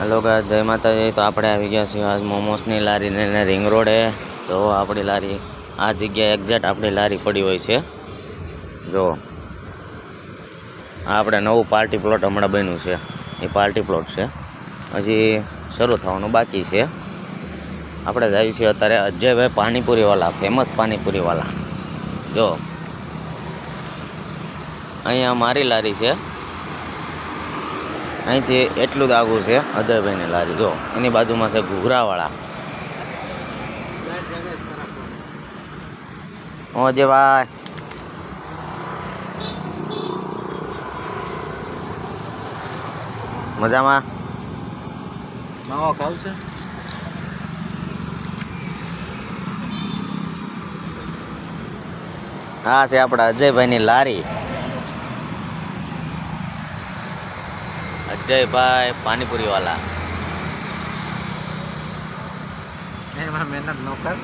Hello guys, जय माता जी। तो આપણે આવી ગયા છીએ આજ મોમોસની લારી ને રિંગ રોડે। તો આપણી લારી આ જગ્યાએ એક્ઝેક્ટ આપણી લારી પડી હોય છે। જો આ આપણે નવું પાર્ટી પ્લોટ હમણાં બન્યું છે, એ પાર્ટી પ્લોટ છે, હજી શરૂ થવાનું બાકી છે। આપણે જઈએ છીએ અત્યારે અજયભાઈ પાણીપુરીવાલા, ફેમસ પાણીપુરીવાલા। જો અહીંયા મારી લારી છે, અહીંથી એટલું જ આગું છે અજયભાઈની લારી। જો એની બાજુમાં છે ઘૂઘરાવાળા। અજયભાઈ મજામાં? માવો ખાવ છે? હા, છે આપણા અજયભાઈની લારી। અજયભાઈ પાણીપુરીવાલા। એમાં મહેનત ન કર।